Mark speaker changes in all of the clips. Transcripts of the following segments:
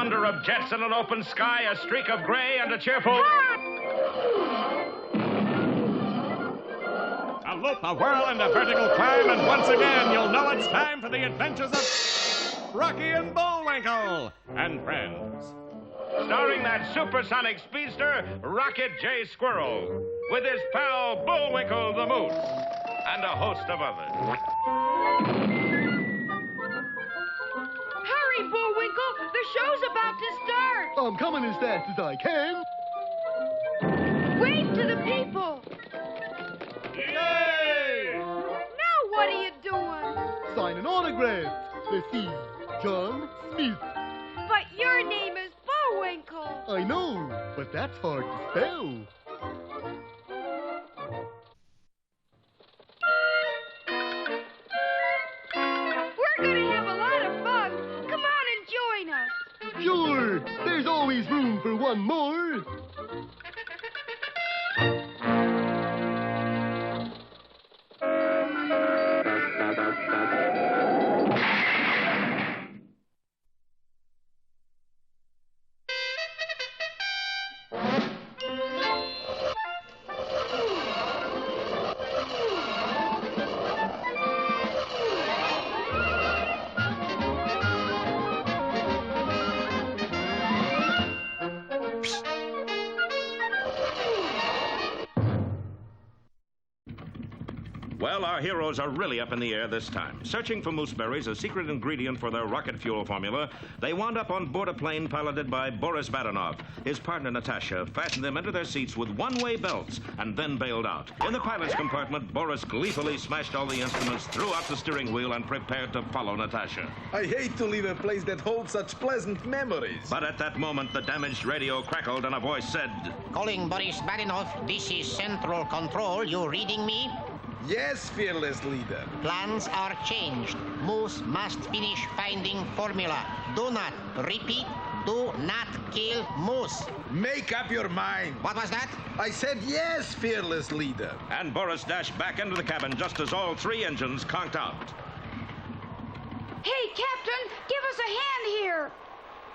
Speaker 1: thunder of jets in an open sky, a streak of gray, and a cheerful...
Speaker 2: A loop, a whirl, and a vertical climb, and once again you'll know it's time for the adventures of Rocky and Bullwinkle and friends.
Speaker 1: Starring that supersonic speedster, Rocket J. Squirrel, with his pal Bullwinkle the Moose, and a host of others.
Speaker 3: Hurry, Bullwinkle! The show's about to start!
Speaker 4: I'm coming as fast as I can.
Speaker 3: Wave to the people!
Speaker 2: Yay!
Speaker 3: Now what are you doing?
Speaker 4: Signing autographs. Let's see. John Smith.
Speaker 3: But your name is Bullwinkle.
Speaker 4: I know, but that's hard to spell.
Speaker 3: We're gonna have a lot of fun. Come on and join us.
Speaker 4: Sure, there's always room for one more.
Speaker 1: Well, our heroes are really up in the air this time. Searching for mooseberries, a secret ingredient for their rocket fuel formula, they wound up on board a plane piloted by Boris Badenov. His partner, Natasha, fastened them into their seats with one-way belts and then bailed out. In the pilot's compartment, Boris gleefully smashed all the instruments, threw out the steering wheel, and prepared to follow Natasha.
Speaker 5: I hate to leave a place that holds such pleasant memories.
Speaker 1: But at that moment, the damaged radio crackled and a voice said,
Speaker 6: Calling Boris Badenov, this is Central Control. You reading me?
Speaker 5: Yes, fearless leader.
Speaker 6: Plans are changed. Moose must finish finding formula. Do not, repeat, do not kill Moose.
Speaker 5: Make up your mind.
Speaker 6: What was that?
Speaker 5: I said yes, fearless leader.
Speaker 1: And Boris dashed back into the cabin just as all three engines conked out.
Speaker 3: Hey, Captain, give us a hand here.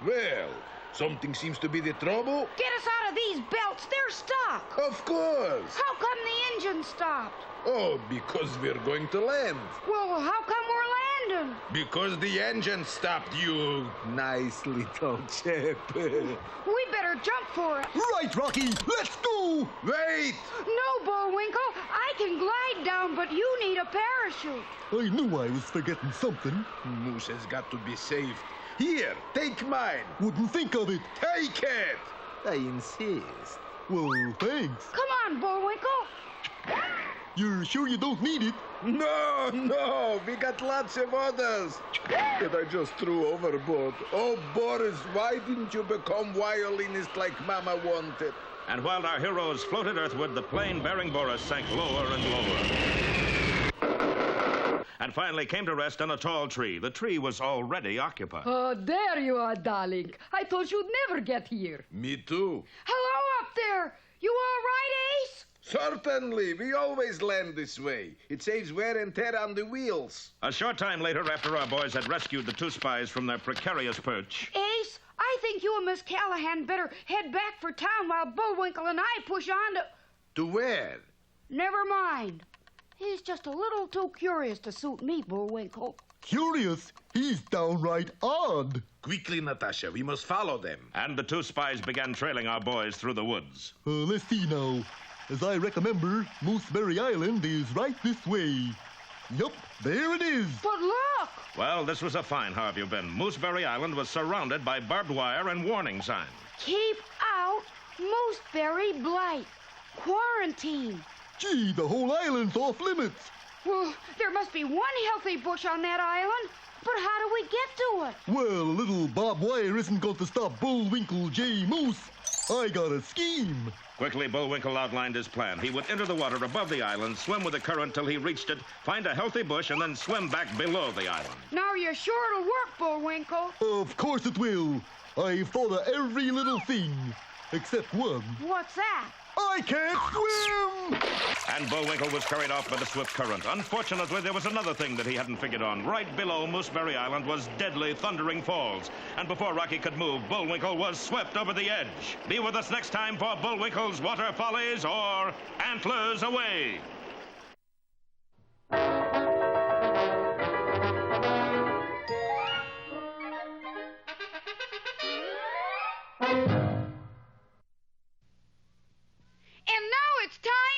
Speaker 5: Well, something seems to be the trouble.
Speaker 3: Get us out of these belts. They're stuck.
Speaker 5: Of course.
Speaker 3: How come the engine stopped?
Speaker 5: Oh, because we're going to land.
Speaker 3: Well, how come we're landing?
Speaker 5: Because the engine stopped, you nice little chap.
Speaker 3: We better jump for it.
Speaker 4: Right, Rocky, let's go!
Speaker 5: Wait!
Speaker 3: No, Bullwinkle, I can glide down, but you need a parachute.
Speaker 4: I knew I was forgetting something.
Speaker 5: Moose has got to be saved. Here, take mine.
Speaker 4: Wouldn't think of it.
Speaker 5: Take it! I insist.
Speaker 4: Well, thanks.
Speaker 3: Come on, Bullwinkle.
Speaker 4: You're sure you don't need it?
Speaker 5: No, we got lots of others that I just threw overboard. Oh, Boris, why didn't you become violinist like Mama wanted?
Speaker 1: And while our heroes floated earthward, the plane bearing Boris sank lower and lower. And finally came to rest on a tall tree. The tree was already occupied.
Speaker 7: Oh, there you are, darling. I thought you'd never get here.
Speaker 5: Me too.
Speaker 3: Hello up there. You all right, Ace?
Speaker 5: Certainly. We always land this way. It saves wear and tear on the wheels.
Speaker 1: A short time later, after our boys had rescued the two spies from their precarious perch,
Speaker 3: Ace, I think you and Miss Callahan better head back for town while Bullwinkle and I push on to...
Speaker 5: To where?
Speaker 3: Never mind. He's just a little too curious to suit me, Bullwinkle.
Speaker 4: Curious? He's downright odd.
Speaker 5: Quickly, Natasha. We must follow them.
Speaker 1: and the two spies began trailing our boys through the woods.
Speaker 4: Let's see now. As I remember, Mooseberry Island is right this way. Yup, there it is.
Speaker 3: But look!
Speaker 1: Well, this was a fine Harvey Bend. Mooseberry Island was surrounded by barbed wire and warning signs.
Speaker 3: Keep out Mooseberry Blight. Quarantine.
Speaker 4: Gee, the whole island's off limits.
Speaker 3: Well, there must be one healthy bush on that island. But how do we get to it?
Speaker 4: Well, a little barbed wire isn't going to stop Bullwinkle J. Moose. I got a scheme.
Speaker 1: Quickly, Bullwinkle outlined his plan. He would enter the water above the island, swim with the current till he reached it, find a healthy bush, and then swim back below the island.
Speaker 3: Now you're sure it'll work, Bullwinkle.
Speaker 4: Of course it will. I've thought of every little thing. Except one.
Speaker 3: What's that?
Speaker 4: I can't swim!
Speaker 1: and Bullwinkle was carried off by the swift current. Unfortunately, there was another thing that he hadn't figured on. Right below Mooseberry Island was deadly thundering falls, and before Rocky could move, Bullwinkle was swept over the edge. Be with us next time for Bullwinkle's Water Follies or Antlers Away.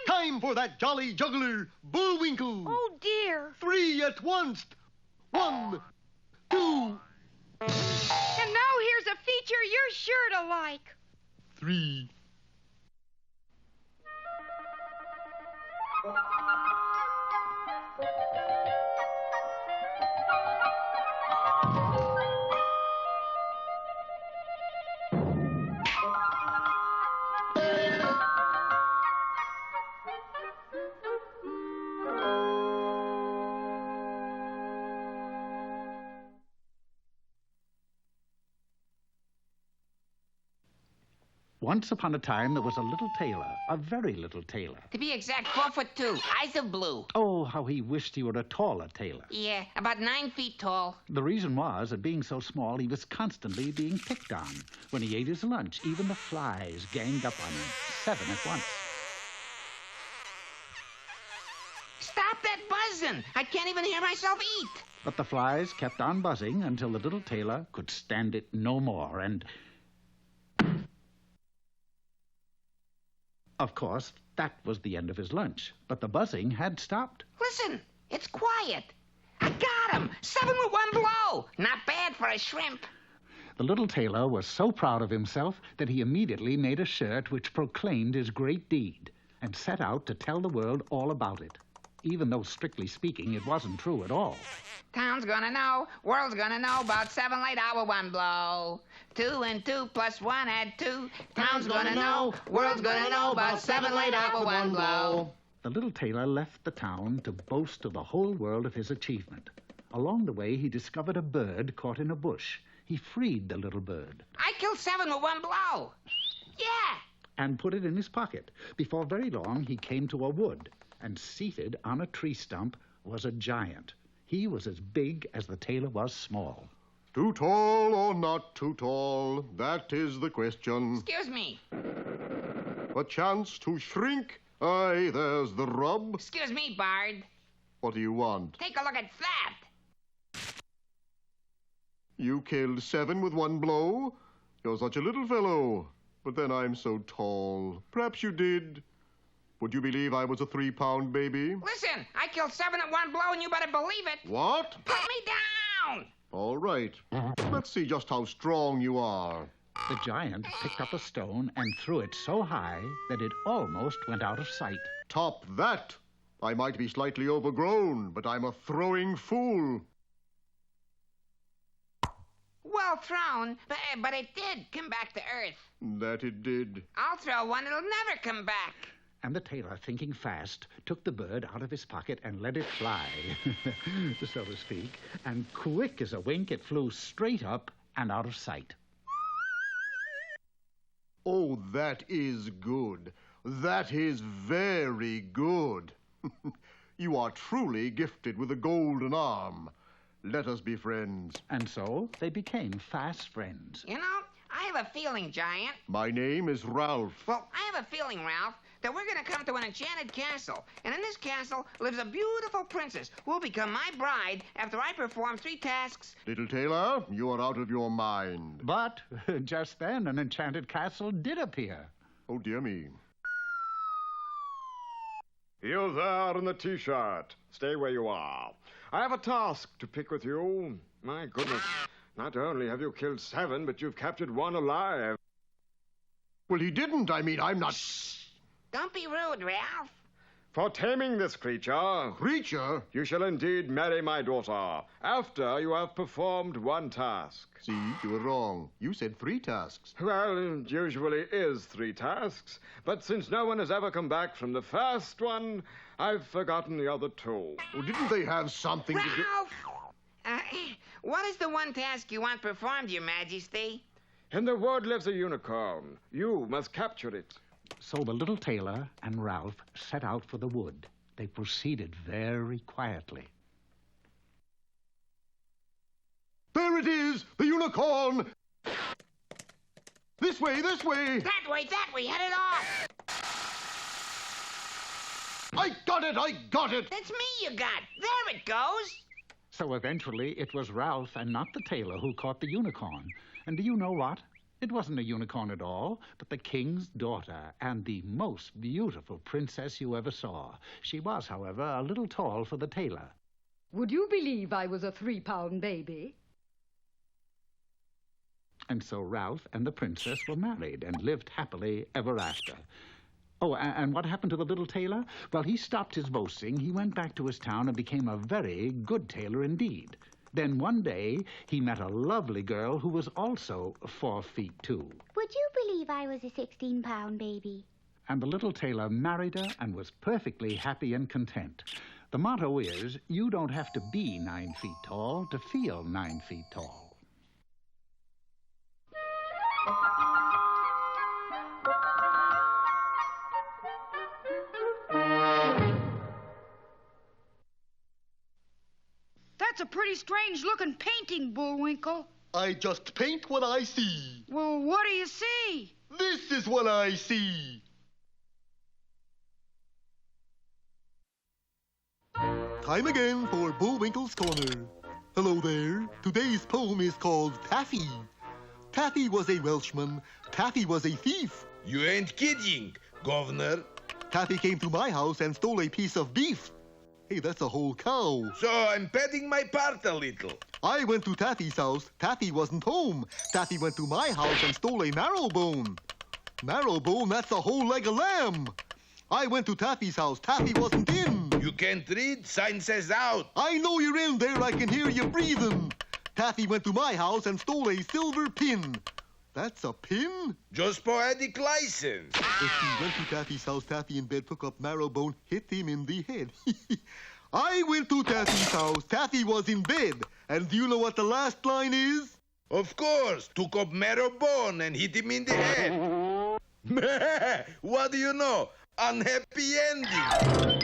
Speaker 4: Time for that jolly juggler, Bullwinkle.
Speaker 3: Oh, dear.
Speaker 4: 3 at once. 1, 2.
Speaker 3: And now here's a feature you're sure to like.
Speaker 4: 3.
Speaker 8: Once upon a time, there was a little tailor, a very little tailor.
Speaker 6: To be exact, 4'2", eyes of blue.
Speaker 8: Oh, how he wished he were a taller tailor.
Speaker 6: Yeah, about 9 feet tall.
Speaker 8: The reason was that being so small, he was constantly being picked on. When he ate his lunch, even the flies ganged up on him, 7 at once.
Speaker 6: Stop that buzzing! I can't even hear myself eat.
Speaker 8: But the flies kept on buzzing until the little tailor could stand it no more, and... Of course, that was the end of his lunch, but the buzzing had stopped.
Speaker 6: Listen, it's quiet. I got him! 7 with 1 blow! Not bad for a shrimp.
Speaker 8: The little tailor was so proud of himself that he immediately made a shirt which proclaimed his great deed and set out to tell the world all about it, even though, strictly speaking, it wasn't true at all.
Speaker 6: Town's gonna know, world's gonna know about 7 late hour 1 blow. 2 and 2 plus 1 add 2. Town's gonna know, world's gonna know about 7 late hour 1 blow.
Speaker 8: The little tailor left the town to boast to the whole world of his achievement. Along the way, he discovered a bird caught in a bush. He freed the little bird.
Speaker 6: I killed 7 with 1 blow. Yeah.
Speaker 8: And put it in his pocket. Before very long, he came to a wood, and seated on a tree stump was a giant. He was as big as the tailor was small.
Speaker 4: Too tall or not too tall, that is the question.
Speaker 6: Excuse me.
Speaker 4: A chance to shrink? Aye, there's the rub.
Speaker 6: Excuse me, Bard.
Speaker 4: What do you want?
Speaker 6: Take a look at that.
Speaker 4: You killed 7 with 1 blow? You're such a little fellow. But then I'm so tall. Perhaps you did. Would you believe I was a 3-pound baby?
Speaker 6: Listen, I killed 7 at 1 blow, and you better believe it.
Speaker 4: What?
Speaker 6: Put me down!
Speaker 4: All right. Let's see just how strong you are.
Speaker 8: The giant picked up a stone and threw it so high that it almost went out of sight.
Speaker 4: Top that. I might be slightly overgrown, but I'm a throwing fool.
Speaker 6: Well thrown, but it did come back to Earth.
Speaker 4: That it did.
Speaker 6: I'll throw one, it'll never come back.
Speaker 8: And the tailor, thinking fast, took the bird out of his pocket and let it fly, so to speak. And quick as a wink, it flew straight up and out of sight.
Speaker 4: Oh, that is good. That is very good. You are truly gifted with a golden arm. Let us be friends.
Speaker 8: And so they became fast friends.
Speaker 6: You know, I have a feeling, Giant.
Speaker 4: My name is Ralph.
Speaker 6: Well, I have a feeling, Ralph, that we're going to come to an enchanted castle. And in this castle lives a beautiful princess who will become my bride after I perform 3 tasks.
Speaker 4: Little tailor, you are out of your mind.
Speaker 8: But just then an enchanted castle did appear.
Speaker 4: Oh, dear me.
Speaker 2: You there in the T-shirt. Stay where you are. I have a task to pick with you. My goodness. Not only have you killed 7, but you've captured 1 alive.
Speaker 4: Well, he didn't. I mean, I'm not...
Speaker 6: Shh! Don't be rude, Ralph.
Speaker 2: For taming this creature,
Speaker 4: Creature?
Speaker 2: you shall indeed marry my daughter after you have performed 1 task.
Speaker 4: See, you were wrong. You said 3 tasks.
Speaker 2: Well, it usually is 3 tasks, but since no one has ever come back from the first one, I've forgotten the other 2.
Speaker 4: Oh, didn't they have something to do...
Speaker 6: Ralph! What is the 1 task you want performed, Your Majesty?
Speaker 2: In the wood lives a unicorn. You must capture it.
Speaker 8: So the little tailor and Ralph set out for the wood. They proceeded very quietly.
Speaker 4: There it is, the unicorn! This way, this way!
Speaker 6: That way, head it off!
Speaker 4: I got it, I got it!
Speaker 6: It's me you got. There it goes.
Speaker 8: So eventually it was Ralph and not the tailor who caught the unicorn. And do you know what? It wasn't a unicorn at all, but the king's daughter, and the most beautiful princess you ever saw. She was, however, a little tall for the tailor.
Speaker 7: Would you believe I was a 3-pound baby?
Speaker 8: And so Ralph and the princess were married and lived happily ever after. Oh, and what happened to the little tailor? Well, he stopped his boasting, he went back to his town and became a very good tailor indeed. Then one day, he met a lovely girl who was also 4 feet 2.
Speaker 9: Would you believe I was a 16-pound baby?
Speaker 8: And the little tailor married her and was perfectly happy and content. The motto is, you don't have to be 9 feet tall to feel 9 feet tall.
Speaker 3: That's a pretty strange-looking painting, Bullwinkle.
Speaker 4: I just paint what I see.
Speaker 3: Well, what do you see?
Speaker 4: This is what I see. Time again for Bullwinkle's Corner. Hello there. Today's poem is called Taffy. Taffy was a Welshman. Taffy was a thief.
Speaker 5: You ain't kidding, governor.
Speaker 4: Taffy came to my house and stole a piece of beef. Hey, that's a whole cow.
Speaker 5: So I'm petting my part a little.
Speaker 4: I went to Taffy's house. Taffy wasn't home. Taffy went to my house and stole a marrow bone. Marrow bone, that's a whole leg of lamb. I went to Taffy's house. Taffy wasn't in.
Speaker 5: You can't read? Sign says out.
Speaker 4: I know you're in there. I can hear you breathing. Taffy went to my house and stole a silver pin. That's a pin?
Speaker 5: Just poetic license.
Speaker 4: If he went to Taffy's house, Taffy in bed took up Marrowbone, hit him in the head. I went to Taffy's house. Taffy was in bed. And do you know what the last line is?
Speaker 5: Of course. Took up Marrowbone and hit him in the head. What do you know? Unhappy ending.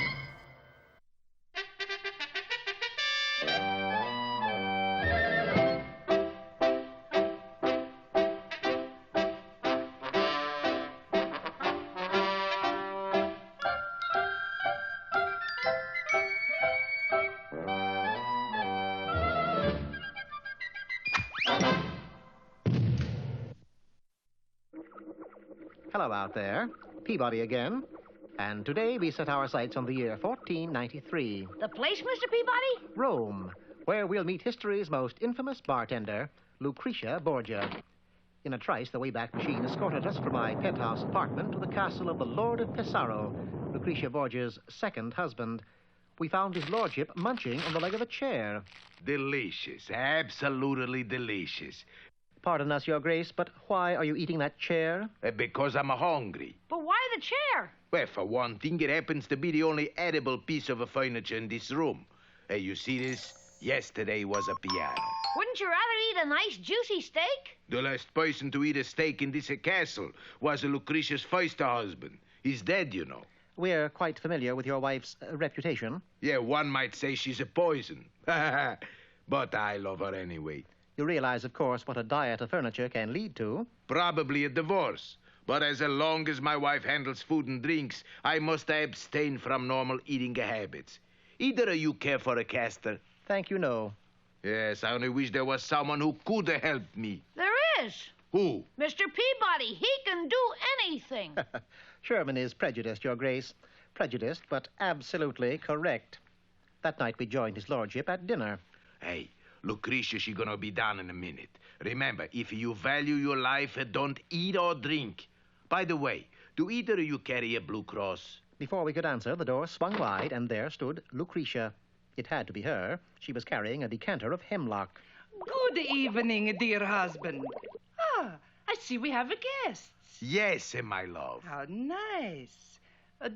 Speaker 10: Hello out there. Peabody again. And today we set our sights on the year 1493.
Speaker 11: The place, Mr. Peabody?
Speaker 10: Rome, where we'll meet history's most infamous bartender, Lucretia Borgia. In a trice, the Wayback Machine escorted us from my penthouse apartment to the castle of the Lord of Pesaro, Lucretia Borgia's second husband. We found his lordship munching on the leg of a chair.
Speaker 5: Delicious. Absolutely delicious.
Speaker 10: Pardon us, Your Grace, but why are you eating that chair?
Speaker 5: Because I'm hungry.
Speaker 11: But why the chair?
Speaker 5: Well, for one thing, it happens to be the only edible piece of furniture in this room. Hey, you see this? Yesterday was a piano.
Speaker 11: Wouldn't you rather eat a nice, juicy steak?
Speaker 5: The last person to eat a steak in this castle was Lucretia's first husband. He's dead, you know.
Speaker 10: We're quite familiar with your wife's reputation.
Speaker 5: Yeah, one might say she's a poison. But I love her anyway.
Speaker 10: You realize, of course, what a diet of furniture can lead to.
Speaker 5: Probably a divorce. But as long as my wife handles food and drinks, I must abstain from normal eating habits. Either of you care for a caster?
Speaker 10: Thank you, no.
Speaker 5: Yes, I only wish there was someone who could have helped me.
Speaker 11: There is.
Speaker 5: Who?
Speaker 11: Mr. Peabody. He can do anything.
Speaker 10: Sherman is prejudiced, Your Grace. Prejudiced, but absolutely correct. That night we joined his lordship at dinner.
Speaker 5: Hey, Lucretia, she's gonna be down in a minute. Remember, if you value your life, don't eat or drink. By the way, do either of you carry a Blue Cross?
Speaker 10: Before we could answer, the door swung wide, and there stood Lucretia. It had to be her. She was carrying a decanter of hemlock.
Speaker 12: Good evening, dear husband. Ah, I see we have guests.
Speaker 5: Yes, my love.
Speaker 12: How nice.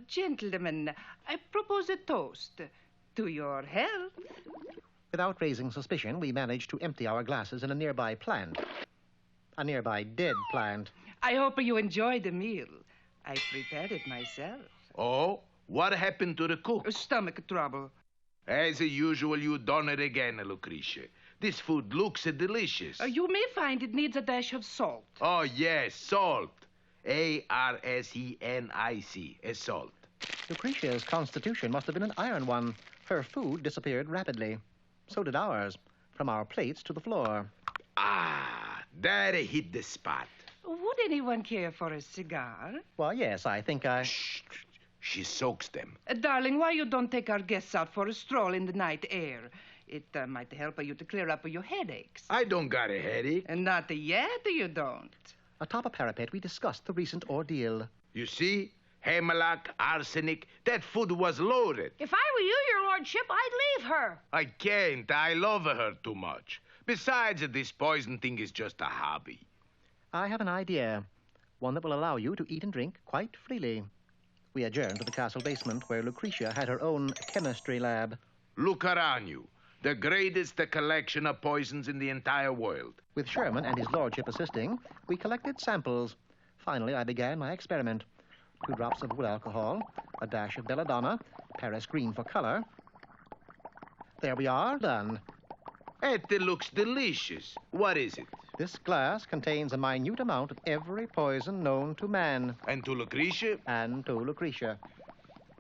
Speaker 12: Gentlemen, I propose a toast. To your health.
Speaker 10: Without raising suspicion, we managed to empty our glasses in a nearby plant. A nearby dead plant.
Speaker 12: I hope you enjoyed the meal. I prepared it myself.
Speaker 5: Oh, what happened to the cook?
Speaker 12: Stomach trouble.
Speaker 5: As usual, you done it again, Lucretia. This food looks delicious.
Speaker 12: You may find it needs a dash of salt.
Speaker 5: Oh, yes, salt. A-R-S-E-N-I-C, salt.
Speaker 10: Lucretia's constitution must have been an iron one. Her food disappeared rapidly. So did ours, from our plates to the floor.
Speaker 5: Ah, that hit the spot.
Speaker 12: Would anyone care for a cigar?
Speaker 10: Well, yes, I think I...
Speaker 5: Shh. She soaks them.
Speaker 12: Darling, why you don't take our guests out for a stroll in the night air? It might help you to clear up your headaches.
Speaker 5: I don't got a headache.
Speaker 12: And not yet, you don't.
Speaker 10: Atop a parapet, we discussed the recent ordeal.
Speaker 5: You see? Hemlock, arsenic, that food was loaded.
Speaker 11: If I were you, your lordship, I'd leave her.
Speaker 5: I can't. I love her too much. Besides, this poison thing is just a hobby.
Speaker 10: I have an idea. One that will allow you to eat and drink quite freely. We adjourned to the castle basement where Lucretia had her own chemistry lab.
Speaker 5: Look around you. The greatest collection of poisons in the entire world.
Speaker 10: With Sherman and his lordship assisting, we collected samples. Finally, I began my experiment. 2 drops of wood alcohol, a dash of belladonna, Paris green for color. There we are, done.
Speaker 5: It looks delicious. What is it?
Speaker 10: This glass contains a minute amount of every poison known to man.
Speaker 5: And to Lucretia?
Speaker 10: And to Lucretia.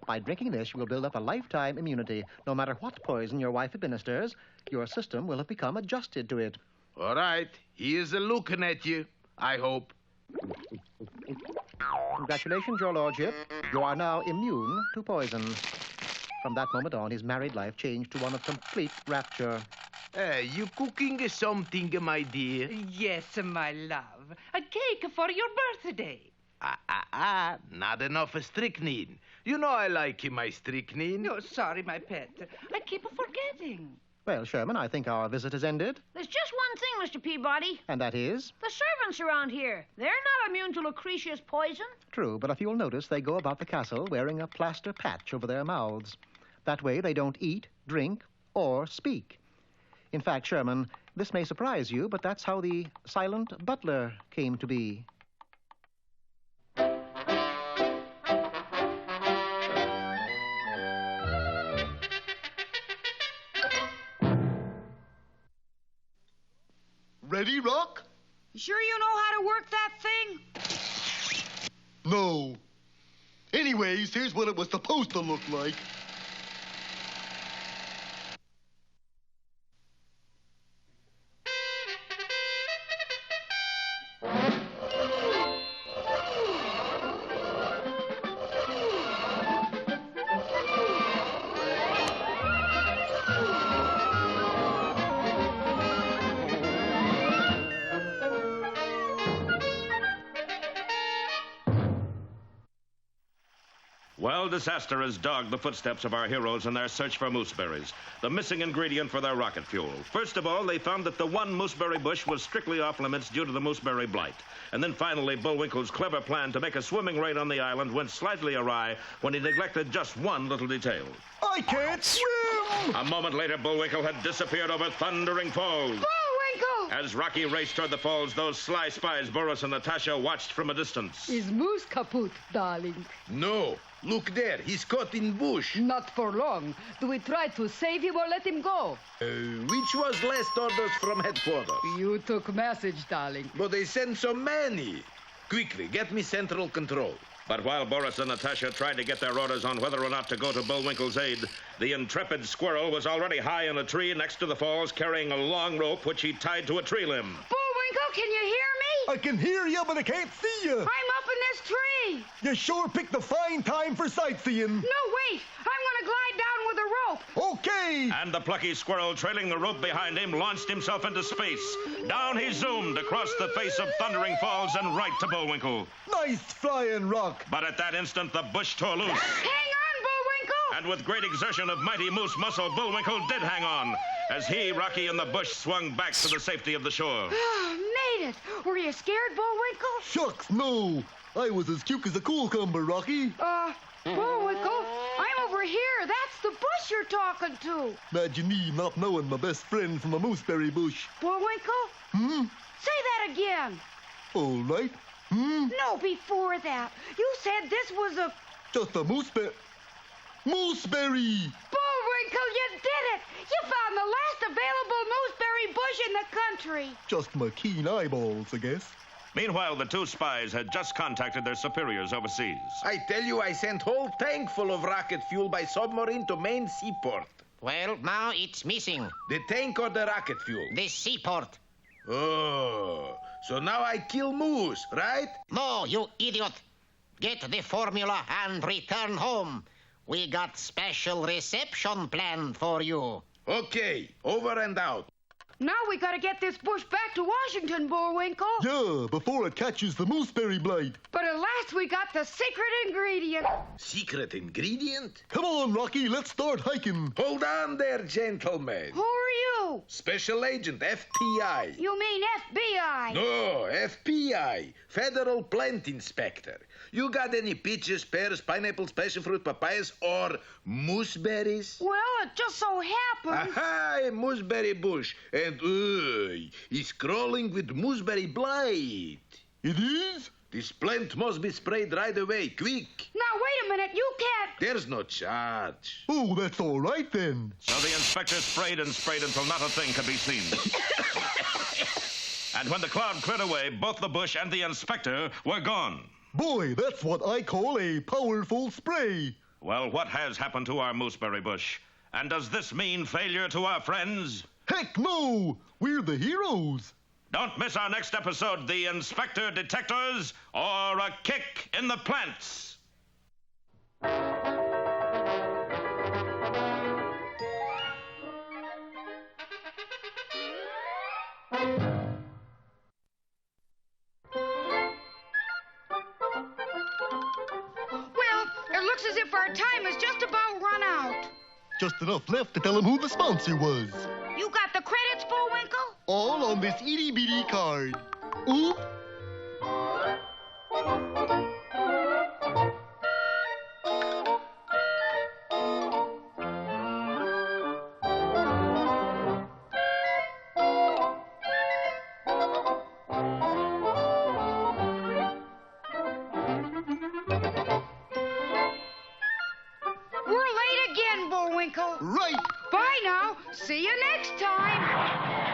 Speaker 10: By drinking this, you will build up a lifetime immunity. No matter what poison your wife administers, your system will have become adjusted to it.
Speaker 5: All right. Here's looking at you, I hope.
Speaker 10: Congratulations, your lordship. You are now immune to poison. From that moment on, his married life changed to one of complete rapture.
Speaker 5: You cooking something, my dear?
Speaker 12: Yes, my love. A cake for your birthday.
Speaker 5: Not enough strychnine. You know I like my strychnine.
Speaker 12: No, sorry, my pet. I keep forgetting.
Speaker 10: Well, Sherman, I think our visit has ended.
Speaker 11: There's just one thing, Mr. Peabody.
Speaker 10: And that is?
Speaker 11: The servants around here. They're not immune to Lucretia's poison.
Speaker 10: True, but if you'll notice, they go about the castle wearing a plaster patch over their mouths. That way they don't eat, drink, or speak. In fact, Sherman, this may surprise you, but that's how the silent butler came to be.
Speaker 4: Ready, Rock?
Speaker 3: You sure you know how to work that thing?
Speaker 4: No. Anyways, here's what it was supposed to look like.
Speaker 1: Well, disaster has dogged the footsteps of our heroes in their search for mooseberries, the missing ingredient for their rocket fuel. First of all, they found that the one mooseberry bush was strictly off limits due to the mooseberry blight. And then finally, Bullwinkle's clever plan to make a swimming raid on the island went slightly awry when he neglected just one little detail.
Speaker 4: I can't swim!
Speaker 1: A moment later, Bullwinkle had disappeared over thundering falls.
Speaker 3: Bullwinkle!
Speaker 1: As Rocky raced toward the falls, those sly spies, Boris and Natasha, watched from a distance.
Speaker 7: Is moose kaput, darling?
Speaker 5: No. Look there. He's caught in bush.
Speaker 7: Not for long. Do we try to save him or let him go?
Speaker 5: Which was last orders from headquarters?
Speaker 7: You took message, darling.
Speaker 5: But they sent so many. Quickly, get me central control.
Speaker 1: But while Boris and Natasha tried to get their orders on whether or not to go to Bullwinkle's aid, the intrepid squirrel was already high in a tree next to the falls, carrying a long rope which he tied to a tree limb.
Speaker 3: Bullwinkle, can you hear me?
Speaker 4: I can hear you, but I can't see you.
Speaker 3: I'm up in this tree.
Speaker 4: You sure picked a fine time for sightseeing.
Speaker 3: No, wait. I'm going to glide down with a rope.
Speaker 4: Okay.
Speaker 1: And the plucky squirrel, trailing the rope behind him, launched himself into space. Down he zoomed across the face of Thundering Falls and right to Bullwinkle.
Speaker 4: Nice flying, Rock.
Speaker 1: But at that instant, the bush tore loose.
Speaker 3: Hang on, Bullwinkle.
Speaker 1: And with great exertion of mighty moose muscle, Bullwinkle did hang on, as he, Rocky, and the bush swung back to the safety of the shore.
Speaker 3: Made it. Were you scared, Bullwinkle?
Speaker 4: Shucks, no. I was as cute as a cucumber, Rocky.
Speaker 3: Bullwinkle, I'm over here. That's the bush you're talking to.
Speaker 4: Imagine me not knowing my best friend from a mooseberry bush.
Speaker 3: Bullwinkle?
Speaker 4: Hmm?
Speaker 3: Say that again.
Speaker 4: All right.
Speaker 3: No, before that. You said this was a...
Speaker 4: Just a mooseberry. Mooseberry!
Speaker 3: Bullwinkle, you did it! You found the last available mooseberry bush in the country.
Speaker 4: Just my keen eyeballs, I guess.
Speaker 1: Meanwhile, the two spies had just contacted their superiors overseas.
Speaker 5: I tell you, I sent whole tank full of rocket fuel by submarine to main seaport.
Speaker 13: Well, now it's missing.
Speaker 5: The tank or the rocket fuel?
Speaker 13: The seaport.
Speaker 5: Oh, so now I kill moose, right?
Speaker 13: No, you idiot. Get the formula and return home. We got special reception planned for you.
Speaker 5: Okay, over and out.
Speaker 3: Now we gotta get this bush back to Washington, Bullwinkle.
Speaker 4: Yeah, before it catches the mooseberry blight.
Speaker 3: But at last we got the secret ingredient.
Speaker 5: Secret ingredient?
Speaker 4: Come on, Rocky, let's start hiking.
Speaker 5: Hold on there, gentlemen.
Speaker 3: Who are you?
Speaker 5: Special Agent, FPI.
Speaker 3: You mean FBI?
Speaker 5: No, FPI, Federal Plant Inspector. You got any peaches, pears, pineapples, passion fruit, papayas, or mooseberries?
Speaker 3: Well, it just so happens.
Speaker 5: Aha, a mooseberry bush. And, it's crawling with mooseberry blight.
Speaker 4: It is?
Speaker 5: This plant must be sprayed right away, quick.
Speaker 3: Now, wait a minute, you can't...
Speaker 5: There's no charge.
Speaker 4: Oh, that's all right, then.
Speaker 1: So the inspector sprayed and sprayed until not a thing could be seen. And when the cloud cleared away, both the bush and the inspector were gone.
Speaker 4: Boy, that's what I call a powerful spray.
Speaker 1: Well, what has happened to our mooseberry bush? And does this mean failure to our friends?
Speaker 4: Heck no! We're the heroes.
Speaker 1: Don't miss our next episode, The Inspector Detectors, or A Kick in the Plants.
Speaker 3: It looks as if our time has just about run out.
Speaker 4: Just enough left to tell him who the sponsor was.
Speaker 3: You got the credits, Bullwinkle?
Speaker 4: All on this itty-bitty card. Oop!
Speaker 3: We're late again, Bullwinkle.
Speaker 4: Right!
Speaker 3: Bye now. See you next time.